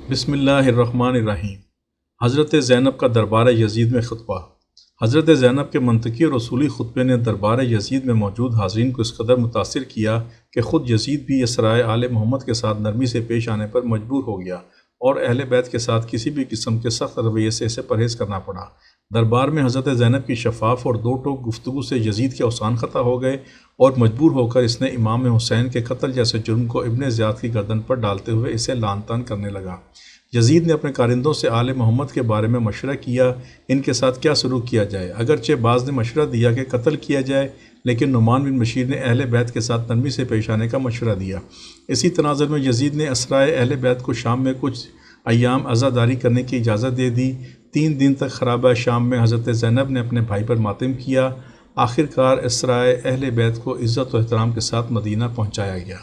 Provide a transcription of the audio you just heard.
बिस्मिल्लाहिर्रहमानिर्रहीम। हज़रत ज़ैनब का दरबार यज़ीद में खुतबा। हज़रत ज़ैनब के मंतकी और रसूली खुतबे ने दरबार यज़ीद में मौजूद हाज़रीन को इस कदर मुतासिर किया कि ख़ुद यज़ीद भी यसराए आले मोहम्मद के साथ नरमी से पेश आने पर मजबूर हो गया और अहले बैत के साथ किसी भी किस्म के सख्त रवैये से इसे परहेज़ करना पड़ा। दरबार में हज़रत ज़ैनब की शफ़ाफ़ और दो टोक गुफ्तगू से यज़ीद के औसान ख़ता हो गए और मजबूर होकर इसने इमाम हुसैन के कत्ल जैसे जुर्म को इब्न ज़ियाद की गर्दन पर डालते हुए इसे लान तान करने लगा। यज़ीद ने अपने कारिंदों से आले मोहम्मद के बारे में मशवरा किया, इनके साथ क्या सलूक किया जाए। अगरचे बाज़ ने मशवरा दिया कि कत्ल किया जाए, लेकिन नुमान बिन बशीर ने अहले बैत के साथ नरमी से पेश आने का मशवरा दिया। इसी तनाज़ुर में यज़ीद ने असराए अहले बैत को शाम में कुछ अय्याम अज़ादारी करने की इजाज़त दे दी। 3 दिन तक खराबा शाम में हज़रत ज़ैनब ने अपने भाई पर मातम किया। आखिरकार असराए अहले बैत को इज़्ज़त व एहतराम के साथ मदीना पहुँचाया गया।